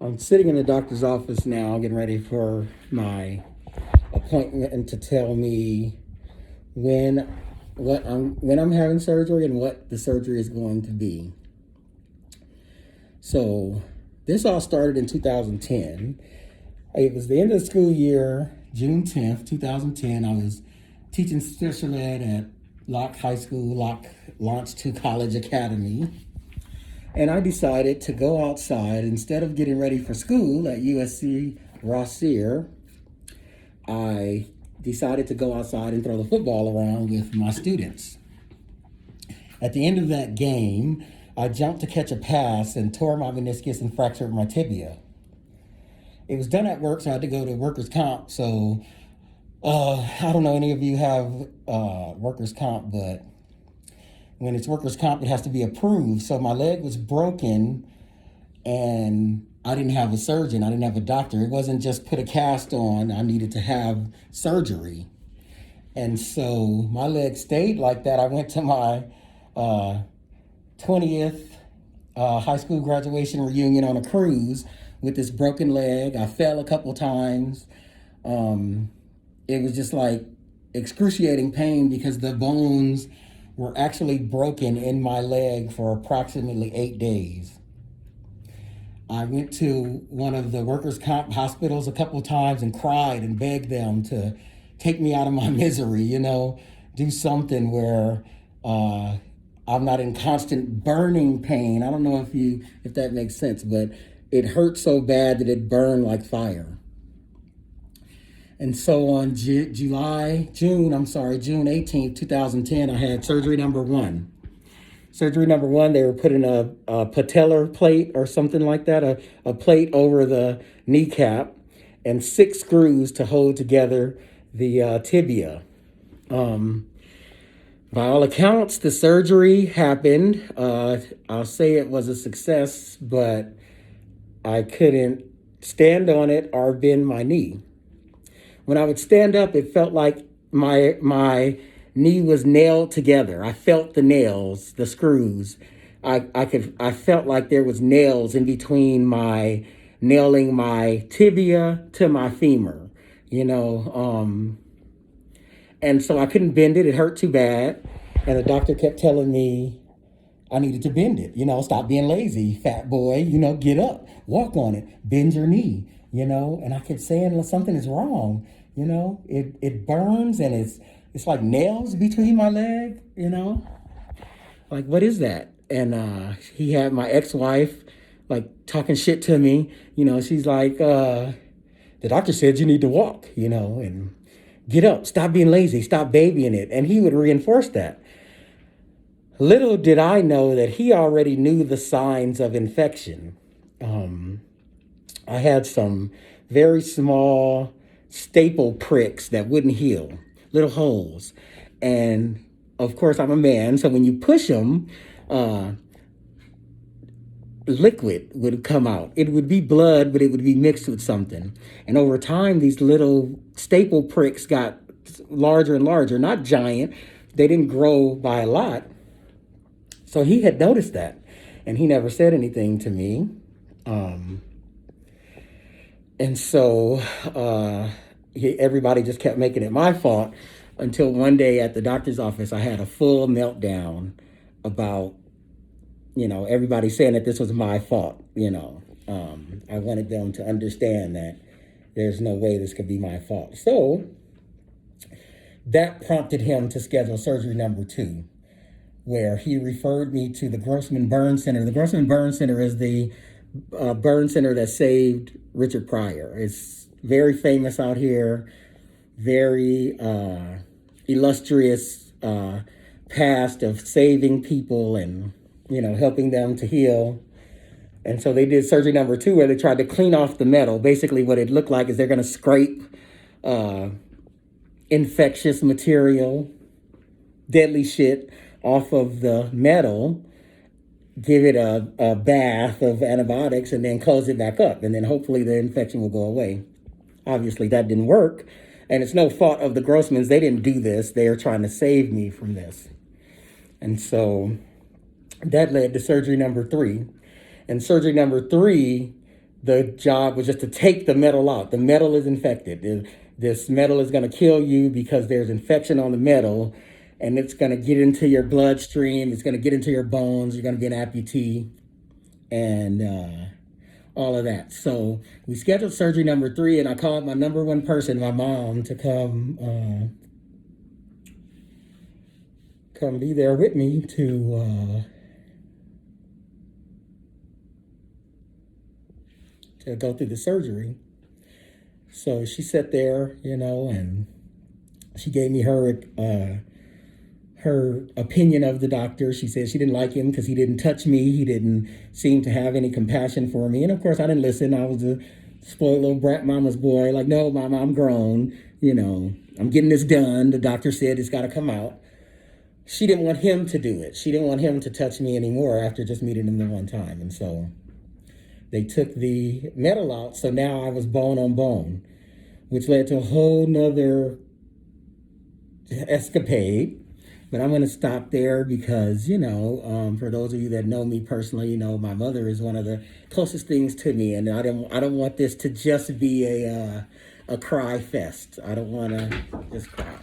I'm sitting in the doctor's office now, getting ready for my appointment and to tell me when when I'm having surgery and what the surgery is going to be. So this all started in 2010. It was the end of the school year, June 10th, 2010. I was teaching special ed at Locke High School, Locke Launch to College Academy. And I decided to go outside instead of getting ready for school at USC Rossier. I decided to go outside and throw the football around with my students. At the end of that game, I jumped to catch a pass and tore my meniscus and fractured my tibia. It was done at work, so I had to go to workers' comp. So I don't know any of you have workers' comp, but when it's workers' comp, it has to be approved. So my leg was broken and I didn't have a surgeon. I didn't have a doctor. It wasn't just put a cast on. I needed to have surgery. And so my leg stayed like that. I went to my 20th high school graduation reunion on a cruise with this broken leg. I fell a couple times. It was just like excruciating pain because the bones were actually broken in my leg for approximately 8 days. I went to one of the workers' comp hospitals a couple of times and cried and begged them to take me out of my misery, do something where I'm not in constant burning pain. I don't know if that makes sense, but it hurt so bad that it burned like fire. And so on June 18th, 2010, I had surgery number one. Surgery number one, they were putting a patellar plate or something like that, a plate over the kneecap, and 6 screws to hold together the tibia. By all accounts, the surgery happened. I'll say it was a success, but I couldn't stand on it or bend my knee. When I would stand up, it felt like my knee was nailed together. I felt the nails, the screws. I felt like there was nails in between nailing my tibia to my femur, and so I couldn't bend it. It hurt too bad. And the doctor kept telling me I needed to bend it, stop being lazy, fat boy, get up, walk on it, bend your knee, and I kept saying something is wrong, it burns and it's like nails between my leg, like, what is that? And he had my ex-wife like talking shit to me, she's like, the doctor said you need to walk, and get up, stop being lazy, stop babying it. And he would reinforce that. Little did I know that he already knew the signs of infection. I had some very small staple pricks that wouldn't heal, little holes. And of course, I'm a man, so when you push them, liquid would come out. It would be blood, but it would be mixed with something. And over time, these little staple pricks got larger and larger, not giant. They didn't grow by a lot. So he had noticed that, and he never said anything to me. And so everybody just kept making it my fault until one day at the doctor's office, I had a full meltdown about, everybody saying that this was my fault. I wanted them to understand that there's no way this could be my fault. So that prompted him to schedule surgery number 2, where he referred me to the Grossman Burn Center. The Grossman Burn Center is the burn center that saved Richard Pryor. It's very famous out here, very illustrious past of saving people and, helping them to heal. And so they did surgery number 2 where they tried to clean off the metal. Basically what it looked like is they're going to scrape infectious material, deadly shit off of the metal, give it a bath of antibiotics, and then close it back up. And then hopefully the infection will go away. Obviously that didn't work. And it's no fault of the Grossmans. They didn't do this. They are trying to save me from this. And so that led to surgery number 3. And surgery number 3 the job was just to take the metal out. The metal is infected. This metal is going to kill you because there's infection on the metal, and it's going to get into your bloodstream. It's going to get into your bones. You're going to be an amputee, and all of that. So we scheduled surgery number 3, and I called my number one person, my mom, to come be there with me to go through the surgery. So she sat there, and she gave me her opinion of the doctor. She said she didn't like him because he didn't touch me. He didn't seem to have any compassion for me. And of course, I didn't listen. I was a spoiled little brat mama's boy. Like, no, mama, I'm grown. I'm getting this done. The doctor said it's got to come out. She didn't want him to do it. She didn't want him to touch me anymore after just meeting him the one time. And so they took the metal out. So now I was bone on bone, which led to a whole nother escapade. But I'm going to stop there because, for those of you that know me personally, my mother is one of the closest things to me. And I don't want this to just be a cry fest. I don't want to just cry.